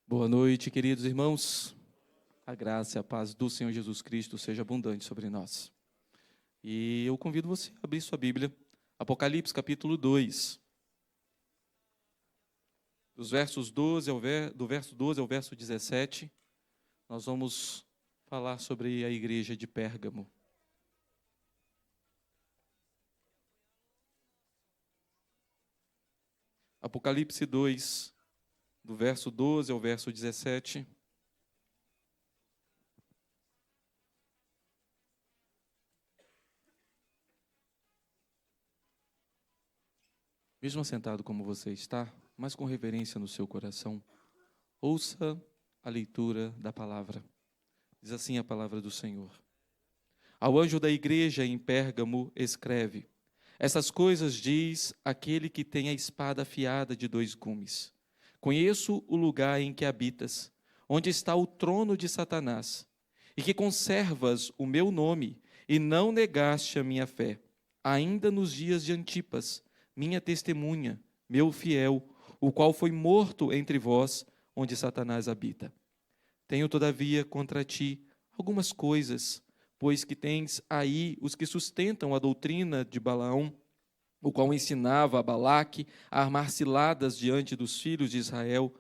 Boa noite, queridos irmãos. A graça e a paz do Senhor Jesus Cristo seja abundante sobre nós. E eu convido você a abrir sua Bíblia, Apocalipse capítulo 2, do verso 12 ao verso 17, nós vamos falar sobre a igreja de Pérgamo. Apocalipse 2, do verso 12 ao verso 17. Mesmo assentado como você está, mas com reverência no seu coração, ouça a leitura da palavra. Diz assim a palavra do Senhor. Ao anjo da igreja em Pérgamo escreve: essas coisas diz aquele que tem a espada afiada de 2 gumes. Conheço o lugar em que habitas, onde está o trono de Satanás, e que conservas o meu nome e não negaste a minha fé, ainda nos dias de Antipas, minha testemunha, meu fiel, o qual foi morto entre vós, onde Satanás habita. Tenho, todavia, contra ti algumas coisas, pois que tens aí os que sustentam a doutrina de Balaão, o qual ensinava a Balaque a armar ciladas diante dos filhos de Israel,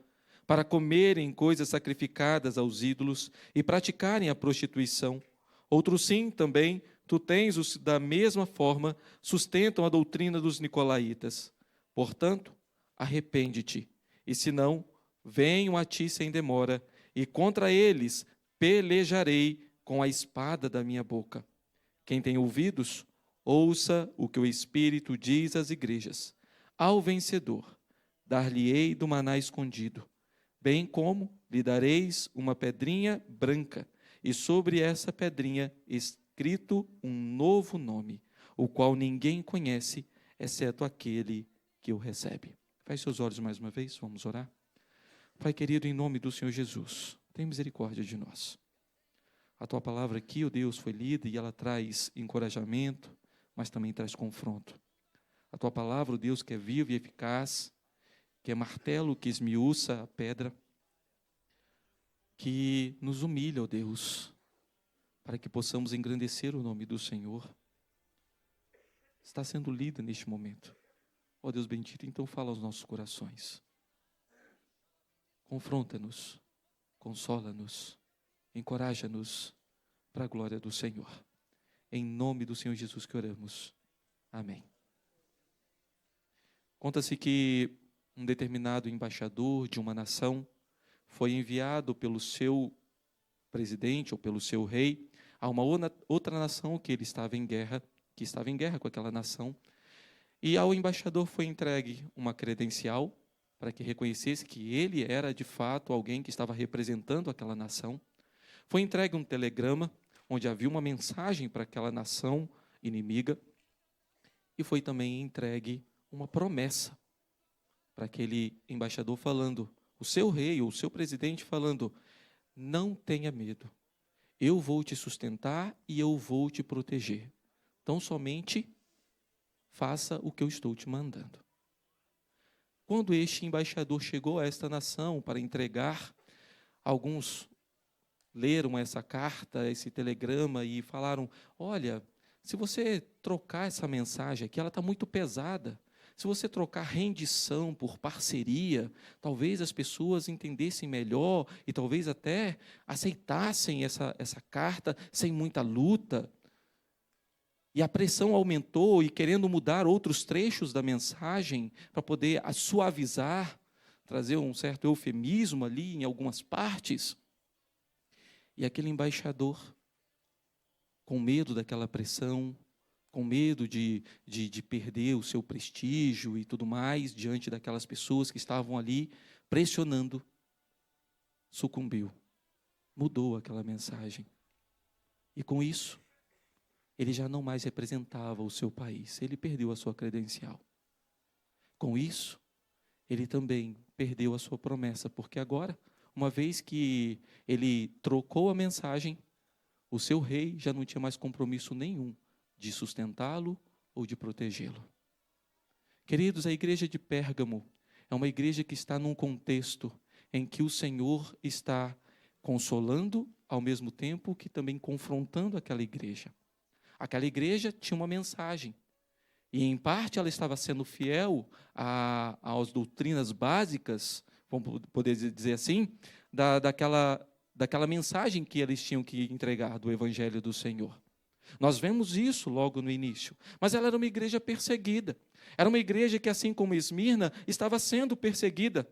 para comerem coisas sacrificadas aos ídolos e praticarem a prostituição. Outros sim, também, tu tens os da mesma forma, sustentam a doutrina dos nicolaítas. Portanto, arrepende-te, e se não, venham a ti sem demora, e contra eles pelejarei com a espada da minha boca. Quem tem ouvidos, ouça o que o Espírito diz às igrejas. Ao vencedor, dar-lhe-ei do maná escondido, bem como lhe dareis uma pedrinha branca, e sobre essa pedrinha escrito um novo nome, o qual ninguém conhece, exceto aquele que o recebe. Feche seus olhos mais uma vez, vamos orar. Pai querido, em nome do Senhor Jesus, tem misericórdia de nós. A Tua palavra aqui, ó Deus, foi lida e ela traz encorajamento, mas também traz confronto. A Tua palavra, ó Deus, que é viva e eficaz, que é martelo que esmiuça a pedra, que nos humilha, ó Deus, para que possamos engrandecer o nome do Senhor. Está sendo lida neste momento. Ó Deus bendito, então fala aos nossos corações. Confronta-nos, consola-nos, encoraja-nos para a glória do Senhor. Em nome do Senhor Jesus que oramos. Amém. Conta-se que um determinado embaixador de uma nação foi enviado pelo seu presidente ou pelo seu rei a uma outra nação que estava em guerra com aquela nação. E ao embaixador foi entregue uma credencial para que reconhecesse que ele era de fato alguém que estava representando aquela nação. Foi entregue um telegrama onde havia uma mensagem para aquela nação inimiga, e foi também entregue uma promessa para aquele embaixador falando, o seu rei ou o seu presidente falando: não tenha medo, eu vou te sustentar e eu vou te proteger, então somente faça o que eu estou te mandando. Quando este embaixador chegou a esta nação para entregar, alguns leram essa carta, esse telegrama e falaram: olha, se você trocar essa mensagem aqui, ela está muito pesada. Se você trocar rendição por parceria, talvez as pessoas entendessem melhor e talvez até aceitassem essa carta sem muita luta. E a pressão aumentou, e querendo mudar outros trechos da mensagem para poder suavizar, trazer um certo eufemismo ali em algumas partes. E aquele embaixador, com medo daquela pressão, com medo de perder o seu prestígio e tudo mais, diante daquelas pessoas que estavam ali pressionando, sucumbiu, mudou aquela mensagem. E com isso, ele já não mais representava o seu país, ele perdeu a sua credencial. Com isso, ele também perdeu a sua promessa, porque agora, uma vez que ele trocou a mensagem, o seu rei já não tinha mais compromisso nenhum de sustentá-lo ou de protegê-lo. Queridos, a igreja de Pérgamo é uma igreja que está num contexto em que o Senhor está consolando, ao mesmo tempo que também confrontando aquela igreja. Aquela igreja tinha uma mensagem, e em parte ela estava sendo fiel às doutrinas básicas, vamos poder dizer assim, daquela mensagem que eles tinham que entregar do Evangelho do Senhor. Nós vemos isso logo no início, mas ela era uma igreja perseguida, era uma igreja que, assim como Esmirna, estava sendo perseguida.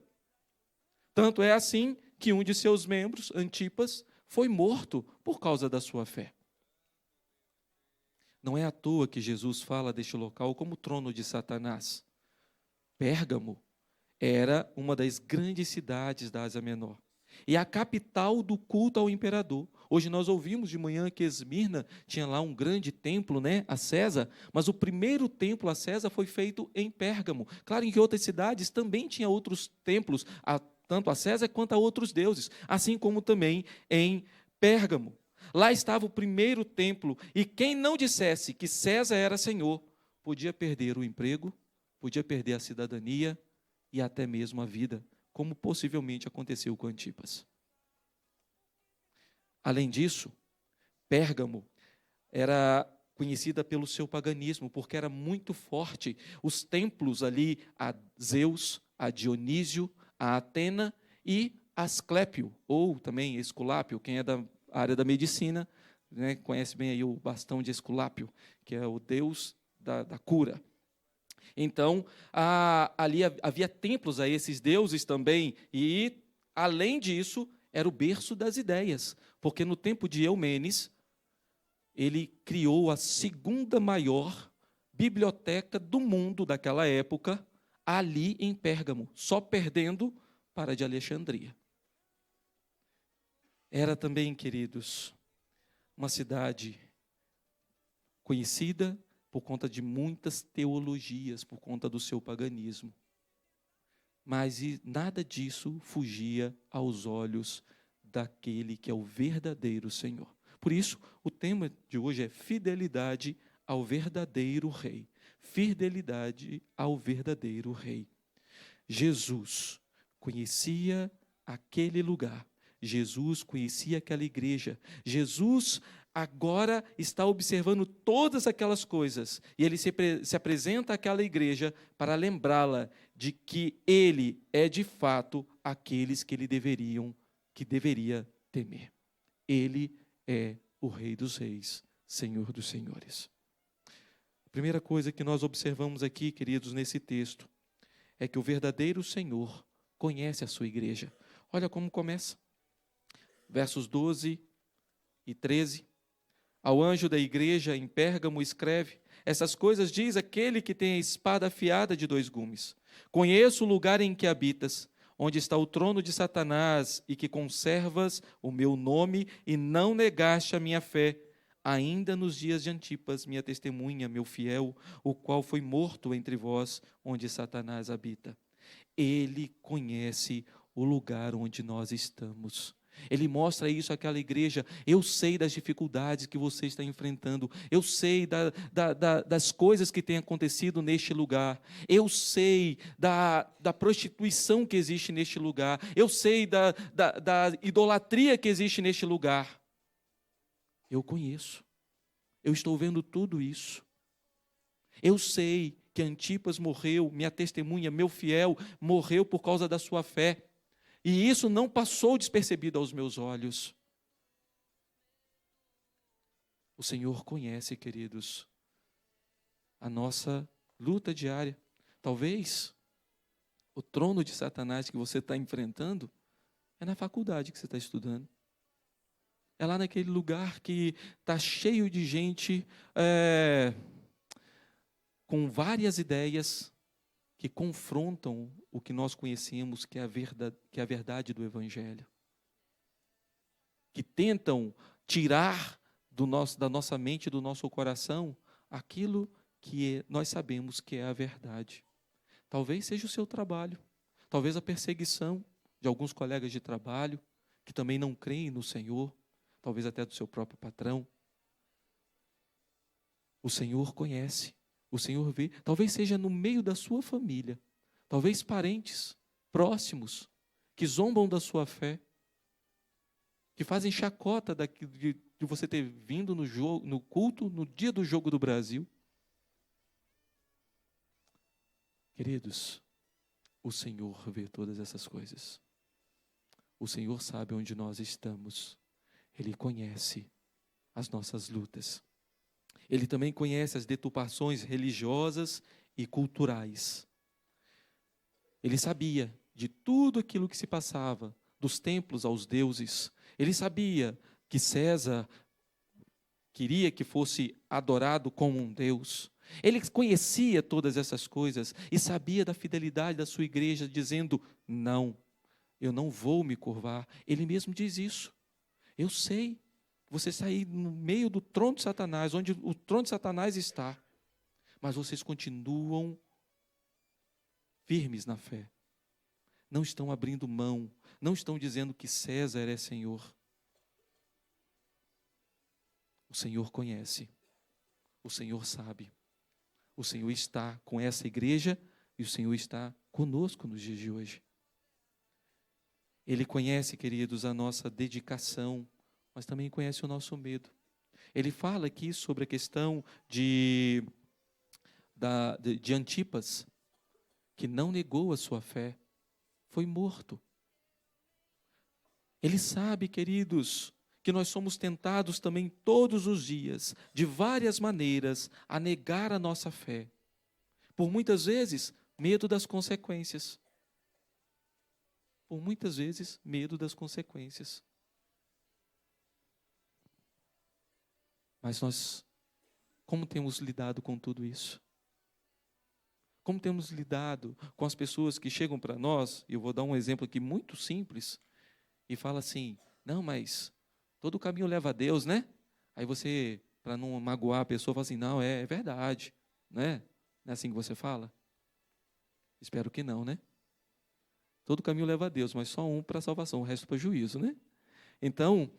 Tanto é assim que um de seus membros, Antipas, foi morto por causa da sua fé. Não é à toa que Jesus fala deste local como trono de Satanás. Pérgamo era uma das grandes cidades da Ásia Menor e a capital do culto ao imperador. Hoje nós ouvimos de manhã que Esmirna tinha lá um grande templo, a César, mas o primeiro templo a César foi feito em Pérgamo. Claro que em outras cidades também tinha outros templos, tanto a César quanto a outros deuses, assim como também em Pérgamo. Lá estava o primeiro templo, e quem não dissesse que César era Senhor, podia perder o emprego, podia perder a cidadania e até mesmo a vida, como possivelmente aconteceu com Antipas. Além disso, Pérgamo era conhecida pelo seu paganismo, porque era muito forte. Os templos ali a Zeus, a Dionísio, a Atena e Asclépio, ou também Esculápio, quem é da área da medicina, conhece bem aí o bastão de Esculápio, que é o deus da cura. Então, ali havia templos a esses deuses também, e, além disso, era o berço das ideias, porque no tempo de Eumenes, ele criou a segunda maior biblioteca do mundo daquela época, ali em Pérgamo, só perdendo para a de Alexandria. Era também, queridos, uma cidade conhecida por conta de muitas teologias, por conta do seu paganismo. Mas nada disso fugia aos olhos daquele que é o verdadeiro Senhor. Por isso, o tema de hoje é fidelidade ao verdadeiro Rei. Fidelidade ao verdadeiro Rei. Jesus conhecia aquele lugar. Jesus conhecia aquela igreja. Jesus agora está observando todas aquelas coisas. E ele se apresenta àquela igreja para lembrá-la de que ele é de fato aqueles que deveria temer. Ele é o Rei dos Reis, Senhor dos Senhores. A primeira coisa que nós observamos aqui, queridos, nesse texto, é que o verdadeiro Senhor conhece a sua igreja. Olha como começa. Versos 12 e 13. Ao anjo da igreja em Pérgamo escreve: essas coisas diz aquele que tem a espada afiada de 2 gumes. Conheço o lugar em que habitas, onde está o trono de Satanás, e que conservas o meu nome e não negaste a minha fé, ainda nos dias de Antipas, minha testemunha, meu fiel, o qual foi morto entre vós, onde Satanás habita. Ele conhece o lugar onde nós estamos. Ele mostra isso àquela igreja. Eu sei das dificuldades que você está enfrentando. Eu sei das coisas que têm acontecido neste lugar. Eu sei da prostituição que existe neste lugar. Eu sei da idolatria que existe neste lugar. Eu conheço. Eu estou vendo tudo isso. Eu sei que Antipas morreu, minha testemunha, meu fiel, morreu por causa da sua fé. E isso não passou despercebido aos meus olhos. O Senhor conhece, queridos, a nossa luta diária. Talvez o trono de Satanás que você está enfrentando é na faculdade que você está estudando. É lá naquele lugar que está cheio de gente com várias ideias que confrontam o que nós conhecemos que é a verdade do Evangelho. Que tentam tirar da nossa mente, do nosso coração, aquilo que nós sabemos que é a verdade. Talvez seja o seu trabalho, talvez a perseguição de alguns colegas de trabalho, que também não creem no Senhor, talvez até do seu próprio patrão. O Senhor conhece. O Senhor vê, talvez seja no meio da sua família, talvez parentes próximos que zombam da sua fé, que fazem chacota de você ter vindo no culto no dia do jogo do Brasil. Queridos, o Senhor vê todas essas coisas. O Senhor sabe onde nós estamos. Ele conhece as nossas lutas. Ele também conhece as deturpações religiosas e culturais. Ele sabia de tudo aquilo que se passava, dos templos aos deuses. Ele sabia que César queria que fosse adorado como um deus. Ele conhecia todas essas coisas e sabia da fidelidade da sua igreja, dizendo: não, eu não vou me curvar. Ele mesmo diz isso. Eu sei, você está aí no meio do trono de Satanás, onde o trono de Satanás está, mas vocês continuam firmes na fé. Não estão abrindo mão, não estão dizendo que César é Senhor. O Senhor conhece, o Senhor sabe, o Senhor está com essa igreja e o Senhor está conosco nos dias de hoje. Ele conhece, queridos, a nossa dedicação, mas também conhece o nosso medo. Ele fala aqui sobre a questão de Antipas, que não negou a sua fé, foi morto. Ele sabe, queridos, que nós somos tentados também todos os dias, de várias maneiras, a negar a nossa fé. Por muitas vezes, medo das consequências. Por muitas vezes, medo das consequências. Mas nós, como temos lidado com tudo isso? Como temos lidado com as pessoas que chegam para nós, e eu vou dar um exemplo aqui muito simples, e fala assim: não, mas todo caminho leva a Deus, né? Aí você, para não magoar a pessoa, fala assim: não, é verdade, né? Não é assim que você fala? Espero que não, né? Todo caminho leva a Deus, mas só um para a salvação, o resto para o juízo, né? Então,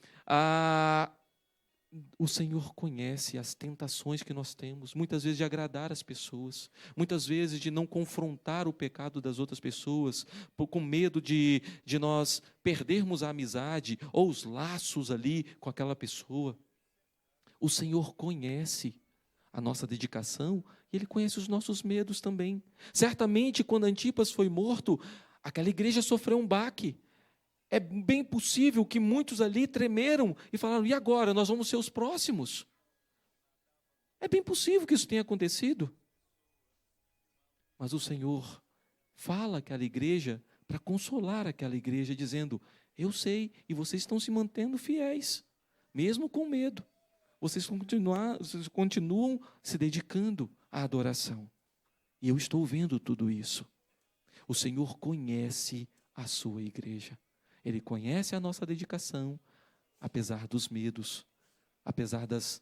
o Senhor conhece as tentações que nós temos, muitas vezes de agradar as pessoas, muitas vezes de não confrontar o pecado das outras pessoas, com medo de nós perdermos a amizade ou os laços ali com aquela pessoa. O Senhor conhece a nossa dedicação e Ele conhece os nossos medos também. Certamente, quando Antipas foi morto, aquela igreja sofreu um baque. É bem possível que muitos ali tremeram e falaram: e agora? Nós vamos ser os próximos? É bem possível que isso tenha acontecido. Mas o Senhor fala àquela igreja para consolar aquela igreja, dizendo: eu sei, e vocês estão se mantendo fiéis, mesmo com medo. Vocês continuam se dedicando à adoração. E eu estou vendo tudo isso. O Senhor conhece a sua igreja. Ele conhece a nossa dedicação, apesar dos medos, apesar das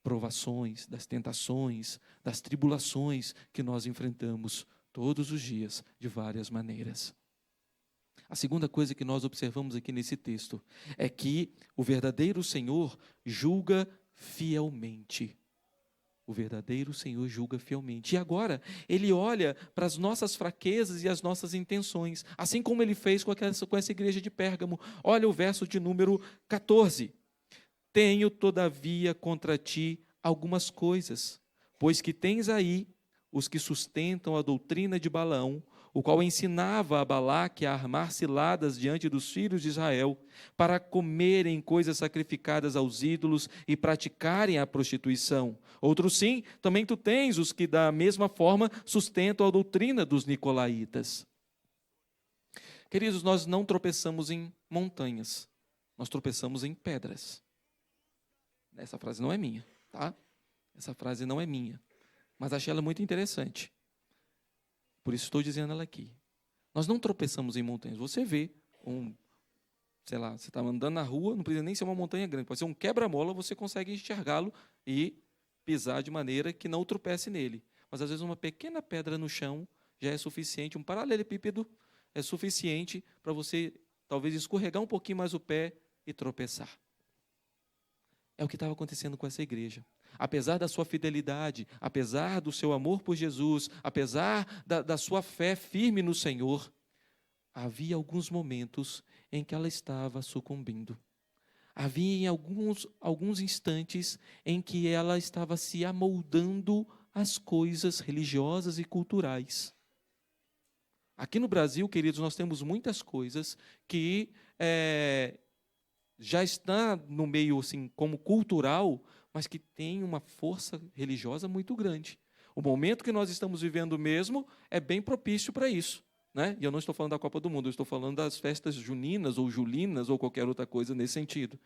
provações, das tentações, das tribulações que nós enfrentamos todos os dias, de várias maneiras. A segunda coisa que nós observamos aqui nesse texto é que o verdadeiro Senhor julga fielmente. O verdadeiro Senhor julga fielmente. E agora, Ele olha para as nossas fraquezas e as nossas intenções, assim como Ele fez com essa igreja de Pérgamo. Olha o verso de número 14. Tenho, todavia, contra ti algumas coisas, pois que tens aí os que sustentam a doutrina de Balaão, o qual ensinava a Balaque a armar ciladas diante dos filhos de Israel, para comerem coisas sacrificadas aos ídolos e praticarem a prostituição. Outro sim, também tu tens os que da mesma forma sustentam a doutrina dos nicolaítas. Queridos, nós não tropeçamos em montanhas, nós tropeçamos em pedras. Essa frase não é minha, tá? Essa frase não é minha, mas achei ela muito interessante. Por isso estou dizendo ela aqui. Nós não tropeçamos em montanhas. Você vê sei lá, você está andando na rua, não precisa nem ser uma montanha grande, pode ser um quebra-mola, você consegue enxergá-lo e pisar de maneira que não tropece nele. Mas às vezes uma pequena pedra no chão já é suficiente, um paralelepípedo é suficiente para você talvez escorregar um pouquinho mais o pé e tropeçar. É o que estava acontecendo com essa igreja. Apesar da sua fidelidade, apesar do seu amor por Jesus, apesar da sua fé firme no Senhor, havia alguns momentos em que ela estava sucumbindo. Havia em alguns instantes em que ela estava se amoldando às coisas religiosas e culturais. Aqui no Brasil, queridos, nós temos muitas coisas que já está no meio assim como cultural, mas que tem uma força religiosa muito grande. O momento que nós estamos vivendo mesmo é bem propício para isso, né? E eu não estou falando da Copa do Mundo, eu estou falando das festas juninas ou julinas ou qualquer outra coisa nesse sentido.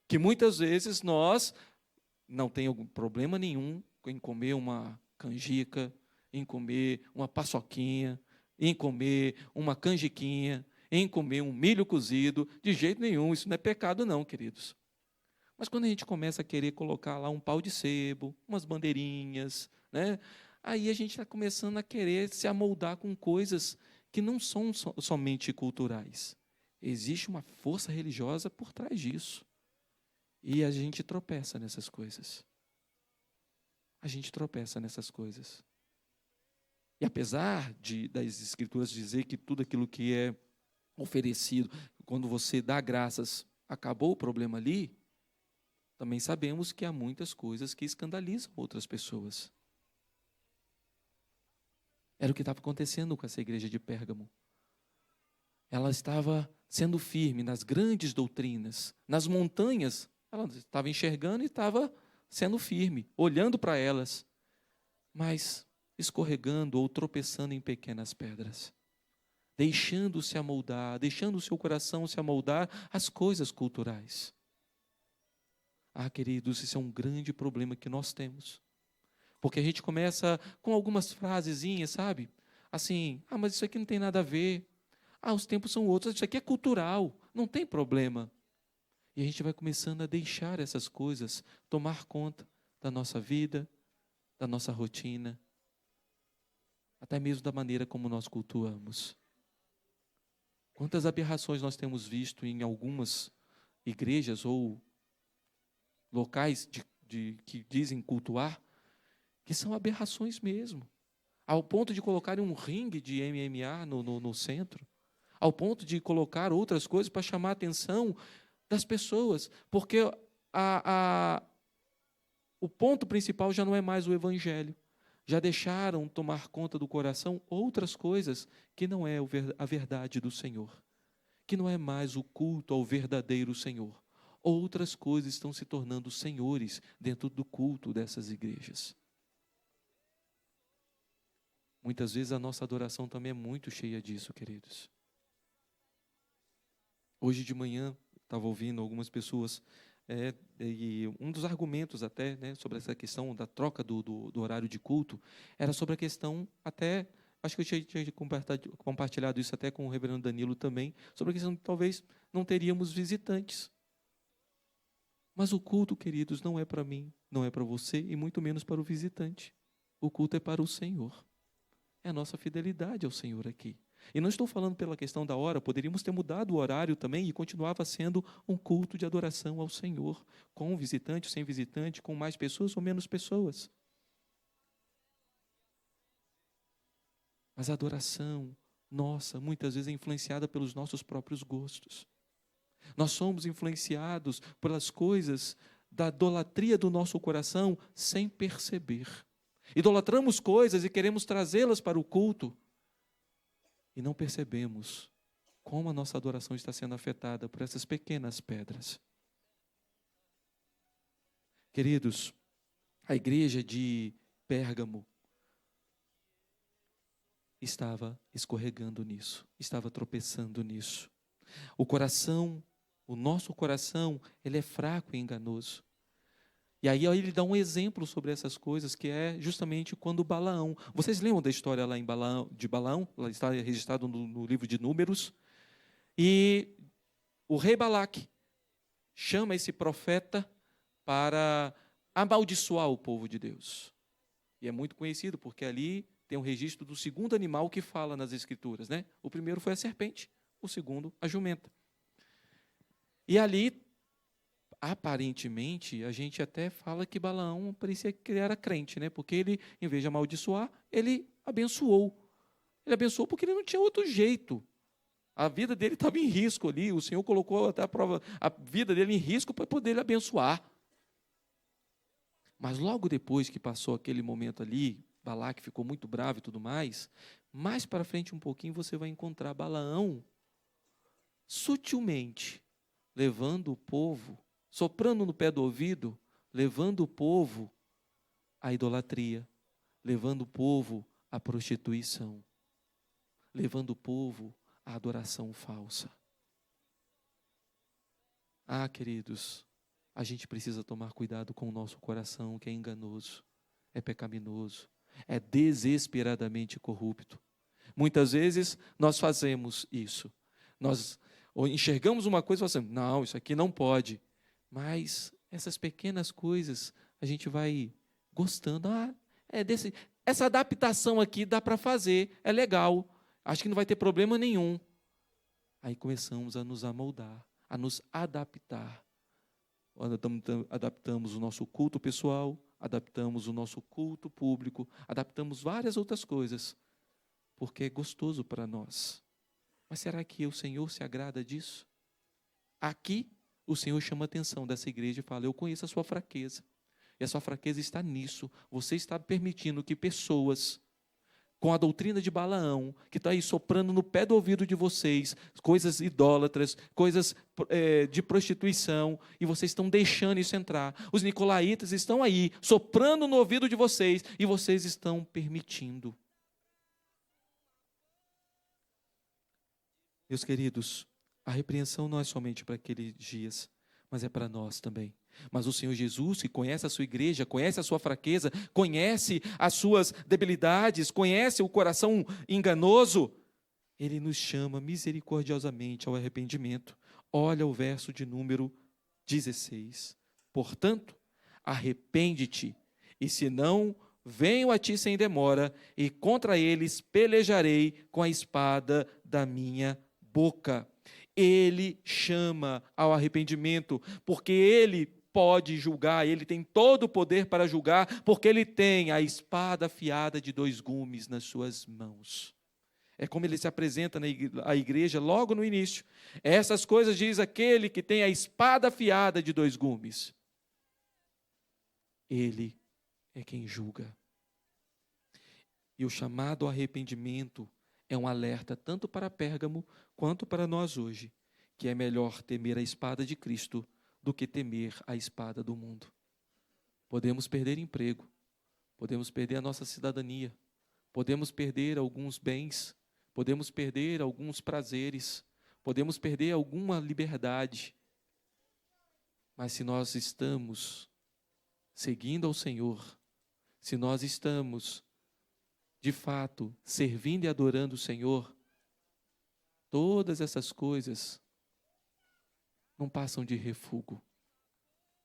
Que muitas vezes nós não temos problema nenhum em comer uma canjica, em comer uma paçoquinha, em comer uma canjiquinha, em comer um milho cozido, de jeito nenhum, isso não é pecado não, queridos. Mas quando a gente começa a querer colocar lá um pau de sebo, umas bandeirinhas, né? Aí a gente está começando a querer se amoldar com coisas que não são somente culturais. Existe uma força religiosa por trás disso. E a gente tropeça nessas coisas. A gente tropeça nessas coisas. E apesar das Escrituras dizer que tudo aquilo que é oferecido, quando você dá graças, acabou o problema ali, também sabemos que há muitas coisas que escandalizam outras pessoas. Era o que estava acontecendo com essa igreja de Pérgamo. Ela estava sendo firme nas grandes doutrinas, nas montanhas, ela estava enxergando e estava sendo firme, olhando para elas, mas escorregando ou tropeçando em pequenas pedras, deixando-se amoldar, deixando o seu coração se amoldar às coisas culturais. Queridos, isso é um grande problema que nós temos. Porque a gente começa com algumas frasezinhas, sabe? Assim, mas isso aqui não tem nada a ver. Os tempos são outros, isso aqui é cultural, não tem problema. E a gente vai começando a deixar essas coisas tomar conta da nossa vida, da nossa rotina, até mesmo da maneira como nós cultuamos. Quantas aberrações nós temos visto em algumas igrejas ou locais que dizem cultuar, que são aberrações mesmo, ao ponto de colocarem um ringue de MMA no centro, ao ponto de colocar outras coisas para chamar a atenção das pessoas, porque o ponto principal já não é mais o evangelho, já deixaram tomar conta do coração outras coisas que não é a verdade do Senhor, que não é mais o culto ao verdadeiro Senhor. Outras coisas estão se tornando senhores dentro do culto dessas igrejas. Muitas vezes a nossa adoração também é muito cheia disso, queridos. Hoje de manhã, estava ouvindo algumas pessoas, e um dos argumentos até, né, sobre essa questão da troca do horário de culto, era sobre a questão até, acho que eu tinha compartilhado isso até com o reverendo Danilo também, sobre a questão de talvez não teríamos visitantes. Mas o culto, queridos, não é para mim, não é para você e muito menos para o visitante. O culto é para o Senhor. É a nossa fidelidade ao Senhor aqui. E não estou falando pela questão da hora, poderíamos ter mudado o horário também e continuava sendo um culto de adoração ao Senhor, com visitante, sem visitante, com mais pessoas ou menos pessoas. Mas a adoração nossa, muitas vezes é influenciada pelos nossos próprios gostos. Nós somos influenciados pelas coisas da idolatria do nosso coração sem perceber. Idolatramos coisas e queremos trazê-las para o culto e não percebemos como a nossa adoração está sendo afetada por essas pequenas pedras. Queridos, a igreja de Pérgamo estava escorregando nisso, estava tropeçando nisso. O nosso coração, ele é fraco e enganoso. E aí ele dá um exemplo sobre essas coisas, que é justamente quando Balaão... Vocês lembram da história lá de Balaão? Ela está registrado no livro de Números. E o rei Balaque chama esse profeta para amaldiçoar o povo de Deus. E é muito conhecido, porque ali tem um registro do segundo animal que fala nas Escrituras, né? O primeiro foi a serpente, o segundo a jumenta. E ali, aparentemente, a gente até fala que Balaão parecia que ele era crente, né? Porque ele, em vez de amaldiçoar, ele abençoou. Ele abençoou porque ele não tinha outro jeito. A vida dele estava em risco ali, o Senhor colocou até a vida dele em risco para poder ele abençoar. Mas logo depois que passou aquele momento ali, Balaque ficou muito bravo e tudo mais para frente um pouquinho você vai encontrar Balaão sutilmente levando o povo, soprando no pé do ouvido, levando o povo à idolatria, levando o povo à prostituição, levando o povo à adoração falsa. Ah, queridos, a gente precisa tomar cuidado com o nosso coração, que é enganoso, é pecaminoso, é desesperadamente corrupto. Muitas vezes nós fazemos isso. Nós enxergamos uma coisa e falamos assim, não, isso aqui não pode. Mas essas pequenas coisas a gente vai gostando. Essa adaptação aqui dá para fazer, é legal. Acho que não vai ter problema nenhum. Aí começamos a nos amoldar, a nos adaptar. Adaptamos o nosso culto pessoal, adaptamos o nosso culto público, adaptamos várias outras coisas, porque é gostoso para nós. Mas será que o Senhor se agrada disso? Aqui, o Senhor chama a atenção dessa igreja e fala, eu conheço a sua fraqueza, e a sua fraqueza está nisso. Você está permitindo que pessoas com a doutrina de Balaão, que está aí soprando no pé do ouvido de vocês, coisas idólatras, coisas de prostituição, e vocês estão deixando isso entrar. Os nicolaítas estão aí, soprando no ouvido de vocês, e vocês estão permitindo. Meus queridos, a repreensão não é somente para aqueles dias, mas é para nós também. Mas o Senhor Jesus, que conhece a sua igreja, conhece a sua fraqueza, conhece as suas debilidades, conhece o coração enganoso, Ele nos chama misericordiosamente ao arrependimento. Olha o verso de número 16. Portanto, arrepende-te, e se não, venho a ti sem demora, e contra eles pelejarei com a espada da minha boca. Ele chama ao arrependimento, porque Ele pode julgar, Ele tem todo o poder para julgar, porque Ele tem a espada afiada de 2 gumes nas suas mãos. É como Ele se apresenta à igreja logo no início. Essas coisas diz aquele que tem a espada afiada de 2 gumes. Ele é quem julga. E o chamado ao arrependimento é um alerta tanto para Pérgamo quanto para nós hoje, que é melhor temer a espada de Cristo do que temer a espada do mundo. Podemos perder emprego, podemos perder a nossa cidadania, podemos perder alguns bens, podemos perder alguns prazeres, podemos perder alguma liberdade. Mas se nós estamos seguindo ao Senhor, se nós estamos de fato servindo e adorando o Senhor, todas essas coisas não passam de refúgio.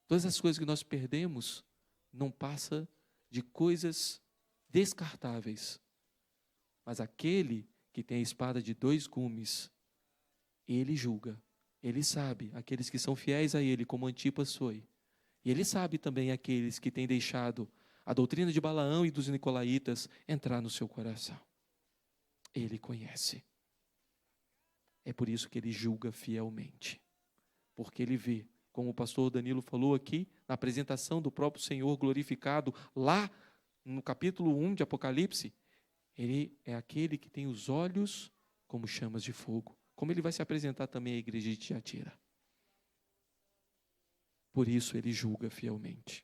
Todas as coisas que nós perdemos não passam de coisas descartáveis. Mas aquele que tem a espada de 2 gumes, ele julga, ele sabe aqueles que são fiéis a ele, como Antipas foi. E ele sabe também aqueles que têm deixado a doutrina de Balaão e dos nicolaítas entrar no seu coração. Ele conhece. É por isso que ele julga fielmente. Porque ele vê, como o pastor Danilo falou aqui, na apresentação do próprio Senhor glorificado, lá no capítulo 1 de Apocalipse, ele é aquele que tem os olhos como chamas de fogo. Como ele vai se apresentar também à igreja de Tiatira. Por isso ele julga fielmente.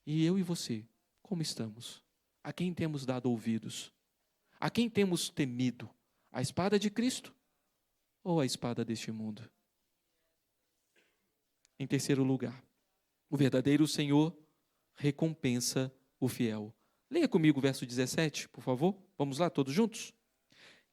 E eu e você, como estamos? A quem temos dado ouvidos? A quem temos temido? A espada de Cristo ou a espada deste mundo? Em terceiro lugar, o verdadeiro Senhor recompensa o fiel. Leia comigo o verso 17, por favor. Vamos lá, todos juntos?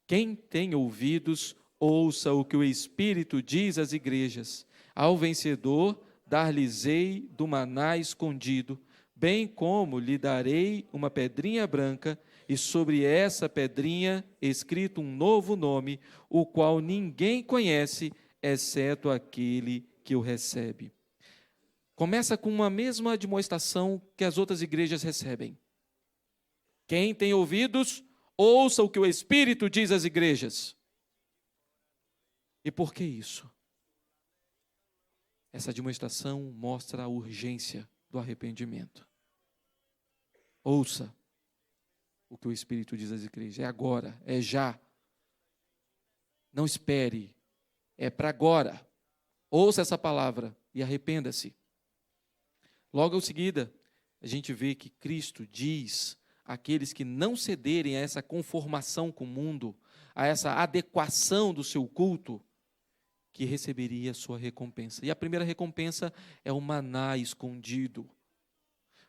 Quem tem ouvidos, ouça o que o Espírito diz às igrejas. Ao vencedor, dar-lhes-ei do maná escondido, bem como lhe darei uma pedrinha branca, e sobre essa pedrinha escrito um novo nome, o qual ninguém conhece, exceto aquele que o recebe. Começa com uma mesma admoestação que as outras igrejas recebem. Quem tem ouvidos, ouça o que o Espírito diz às igrejas. E por que isso? Essa demonstração mostra a urgência do arrependimento. Ouça o que o Espírito diz às igrejas. É agora, é já. Não espere, é para agora. Ouça essa palavra e arrependa-se. Logo em seguida, a gente vê que Cristo diz àqueles que não cederem a essa conformação com o mundo, a essa adequação do seu culto, que receberia a sua recompensa. E a primeira recompensa é o maná escondido.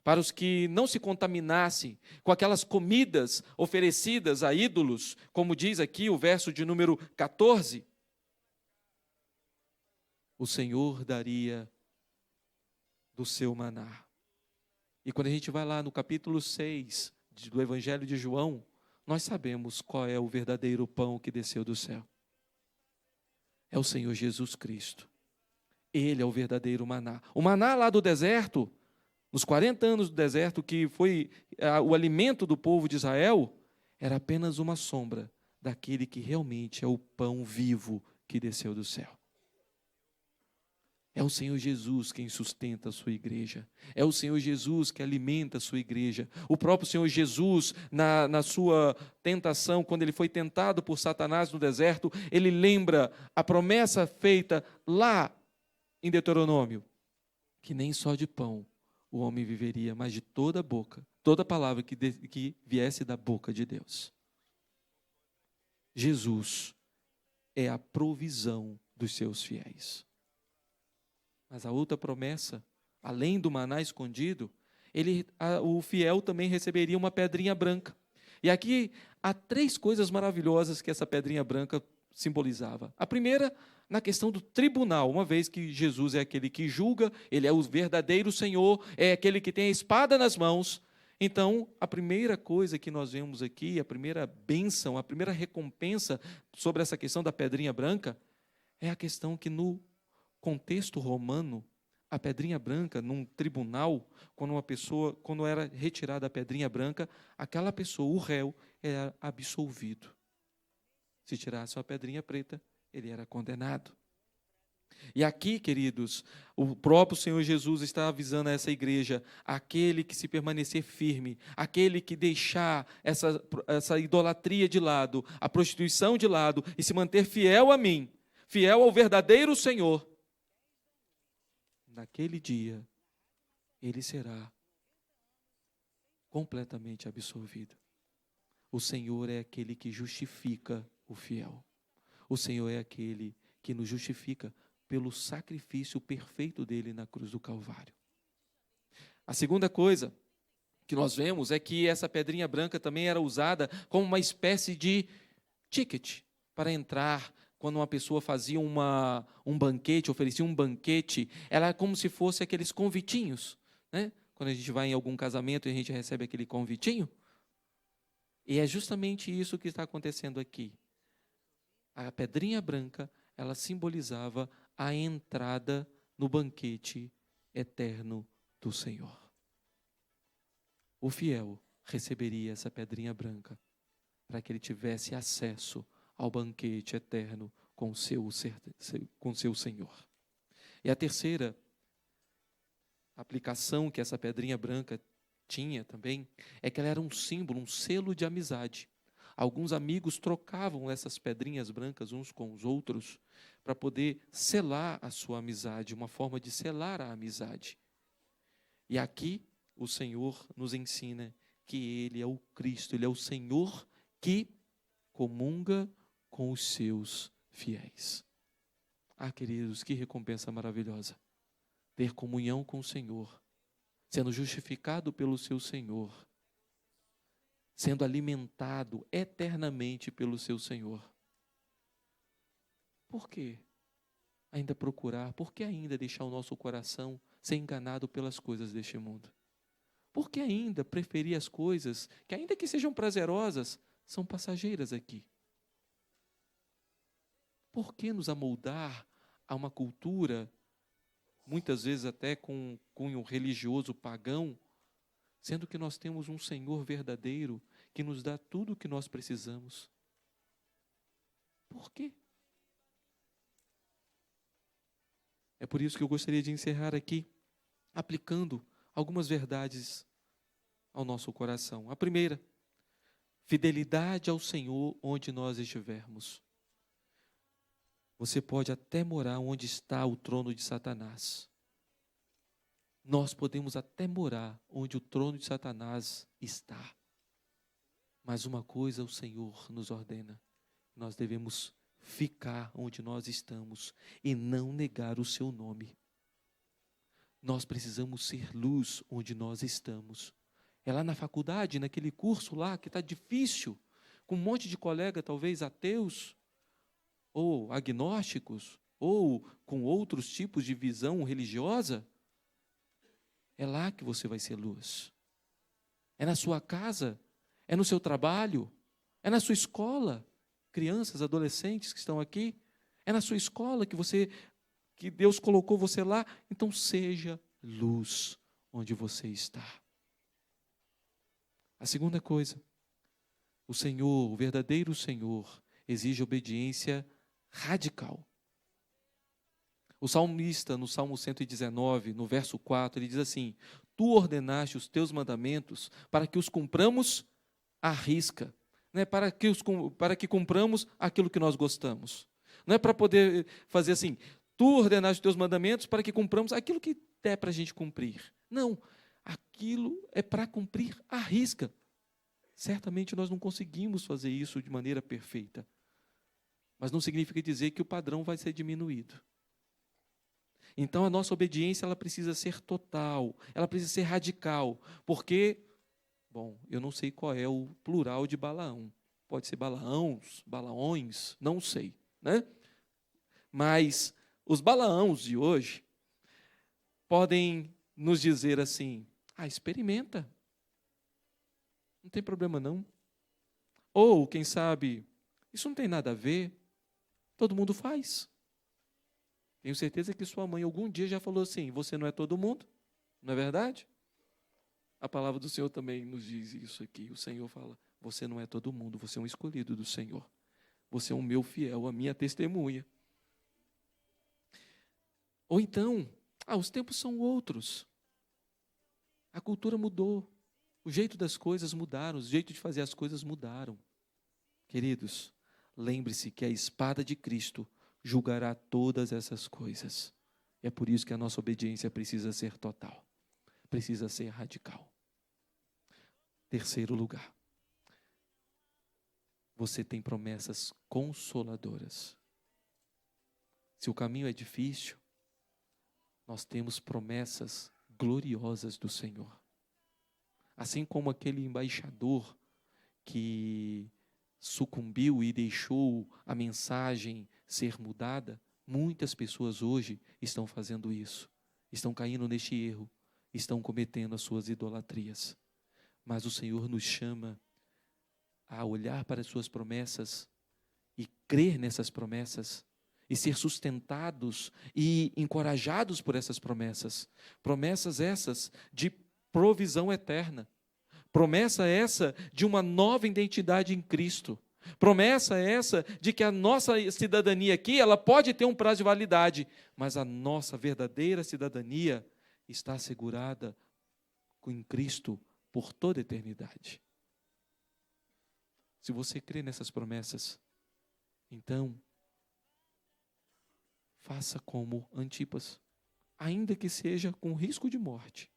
Para os que não se contaminassem com aquelas comidas oferecidas a ídolos, como diz aqui o verso de número 14, o Senhor daria do seu maná. E quando a gente vai lá no capítulo 6 do Evangelho de João, nós sabemos qual é o verdadeiro pão que desceu do céu. É o Senhor Jesus Cristo. Ele é o verdadeiro maná. O maná lá do deserto, nos 40 anos do deserto, que foi o alimento do povo de Israel, era apenas uma sombra daquele que realmente é o pão vivo que desceu do céu. É o Senhor Jesus quem sustenta a sua igreja. É o Senhor Jesus que alimenta a sua igreja. O próprio Senhor Jesus, na sua tentação, quando ele foi tentado por Satanás no deserto, ele lembra a promessa feita lá em Deuteronômio, que nem só de pão o homem viveria, mas de toda boca, toda palavra que viesse da boca de Deus. Jesus é a provisão dos seus fiéis. Mas a outra promessa, além do maná escondido, o fiel também receberia uma pedrinha branca. E aqui há 3 coisas maravilhosas que essa pedrinha branca simbolizava. A primeira, na questão do tribunal, uma vez que Jesus é aquele que julga, ele é o verdadeiro Senhor, é aquele que tem a espada nas mãos. Então, a primeira coisa que nós vemos aqui, a primeira bênção, a primeira recompensa sobre essa questão da pedrinha branca, é a questão que no contexto romano, a pedrinha branca, num tribunal, quando era retirada a pedrinha branca, aquela pessoa, o réu, era absolvido. Se tirasse uma pedrinha preta, ele era condenado. E aqui, queridos, o próprio Senhor Jesus está avisando a essa igreja, aquele que se permanecer firme, aquele que deixar essa idolatria de lado, a prostituição de lado, e se manter fiel a mim, fiel ao verdadeiro Senhor, naquele dia, ele será completamente absolvido. O Senhor é aquele que justifica o fiel. O Senhor é aquele que nos justifica pelo sacrifício perfeito dele na cruz do Calvário. A segunda coisa que nós vemos é que essa pedrinha branca também era usada como uma espécie de ticket para entrar. Quando uma pessoa fazia um banquete, oferecia um banquete, era como se fosse aqueles convitinhos, né? Quando a gente vai em algum casamento e a gente recebe aquele convitinho. E é justamente isso que está acontecendo aqui. A pedrinha branca, ela simbolizava a entrada no banquete eterno do Senhor. O fiel receberia essa pedrinha branca para que ele tivesse acesso ao banquete eterno com seu Senhor. E a terceira aplicação que essa pedrinha branca tinha também é que ela era um símbolo, um selo de amizade. Alguns amigos trocavam essas pedrinhas brancas uns com os outros para poder selar a sua amizade, uma forma de selar a amizade. E aqui o Senhor nos ensina que Ele é o Cristo, Ele é o Senhor que comunga com os seus fiéis. Ah, queridos, que recompensa maravilhosa. Ter comunhão com o Senhor, sendo justificado pelo seu Senhor, sendo alimentado eternamente pelo seu Senhor. Por que ainda procurar? Por que ainda deixar o nosso coração ser enganado pelas coisas deste mundo? Por que ainda preferir as coisas que, ainda que sejam prazerosas, são passageiras aqui? Por que nos amoldar a uma cultura, muitas vezes até com cunho religioso pagão, sendo que nós temos um Senhor verdadeiro que nos dá tudo o que nós precisamos? Por quê? É por isso que eu gostaria de encerrar aqui, aplicando algumas verdades ao nosso coração. A primeira, fidelidade ao Senhor onde nós estivermos. Você pode até morar onde está o trono de Satanás. Nós podemos até morar onde o trono de Satanás está. Mas uma coisa o Senhor nos ordena: nós devemos ficar onde nós estamos e não negar o seu nome. Nós precisamos ser luz onde nós estamos. É lá na faculdade, naquele curso lá que está difícil, com um monte de colega talvez ateus, ou agnósticos, ou com outros tipos de visão religiosa. É lá que você vai ser luz. É na sua casa, é no seu trabalho, é na sua escola. Crianças, adolescentes que estão aqui, é na sua escola que Deus colocou você lá. Então seja luz onde você está. A segunda coisa, o Senhor, o verdadeiro Senhor, exige obediência radical. O salmista, no Salmo 119, no verso 4, ele diz assim: Tu ordenaste os teus mandamentos para que os cumpramos à risca, né? para que cumpramos aquilo que nós gostamos. Não é para poder fazer assim, tu ordenaste os teus mandamentos para que cumpramos aquilo que der para a gente cumprir. Não, aquilo é para cumprir à risca. Certamente nós não conseguimos fazer isso de maneira perfeita, mas não significa dizer que o padrão vai ser diminuído. Então a nossa obediência ela precisa ser total, ela precisa ser radical, porque, bom, eu não sei qual é o plural de Balaão. Pode ser Balaãos, Balaões, não sei, né? Mas os Balaãos de hoje podem nos dizer assim: experimenta, não tem problema não. Ou, quem sabe, isso não tem nada a ver, todo mundo faz. Tenho certeza que sua mãe algum dia já falou assim: você não é todo mundo, não é verdade? A palavra do Senhor também nos diz isso aqui. O Senhor fala: você não é todo mundo, você é um escolhido do Senhor. Você é um meu fiel, a minha testemunha. Ou então, os tempos são outros. A cultura mudou. O jeito das coisas mudaram, o jeito de fazer as coisas mudaram. Queridos, lembre-se que a espada de Cristo julgará todas essas coisas. É por isso que a nossa obediência precisa ser total, precisa ser radical. Terceiro lugar, você tem promessas consoladoras. Se o caminho é difícil, nós temos promessas gloriosas do Senhor. Assim como aquele embaixador que sucumbiu e deixou a mensagem ser mudada, muitas pessoas hoje estão fazendo isso, estão caindo neste erro, estão cometendo as suas idolatrias. Mas o Senhor nos chama a olhar para as suas promessas e crer nessas promessas e ser sustentados e encorajados por essas promessas. Promessas essas de provisão eterna. Promessa essa de uma nova identidade em Cristo. Promessa essa de que a nossa cidadania aqui, ela pode ter um prazo de validade, mas a nossa verdadeira cidadania está assegurada em Cristo por toda a eternidade. Se você crê nessas promessas, então, faça como Antipas, ainda que seja com risco de morte.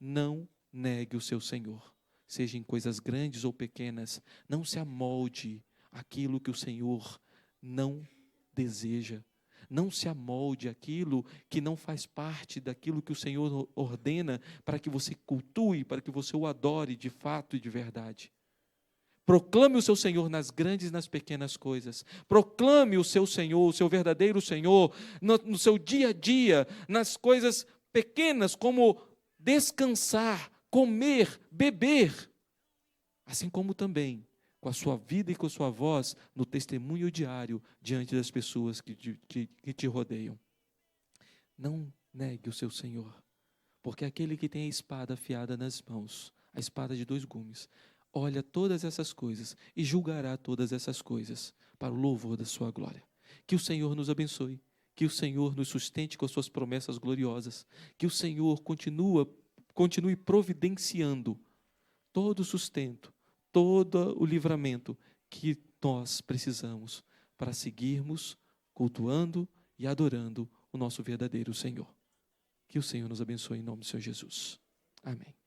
Não negue o seu Senhor, seja em coisas grandes ou pequenas, não se amolde àquilo que o Senhor não deseja, não se amolde àquilo que não faz parte daquilo que o Senhor ordena para que você cultue, para que você o adore de fato e de verdade. Proclame o seu Senhor nas grandes e nas pequenas coisas. Proclame o seu Senhor, o seu verdadeiro Senhor, no seu dia a dia, nas coisas pequenas como descansar, comer, beber, assim como também com a sua vida e com a sua voz no testemunho diário diante das pessoas que te rodeiam. Não negue o seu Senhor, porque aquele que tem a espada afiada nas mãos, a espada de 2 gumes, olha todas essas coisas e julgará todas essas coisas para o louvor da sua glória. Que o Senhor nos abençoe, Que o Senhor nos sustente com as suas promessas gloriosas. Que o Senhor continue providenciando todo o sustento, todo o livramento que nós precisamos para seguirmos cultuando e adorando o nosso verdadeiro Senhor. Que o Senhor nos abençoe em nome do Senhor Jesus. Amém.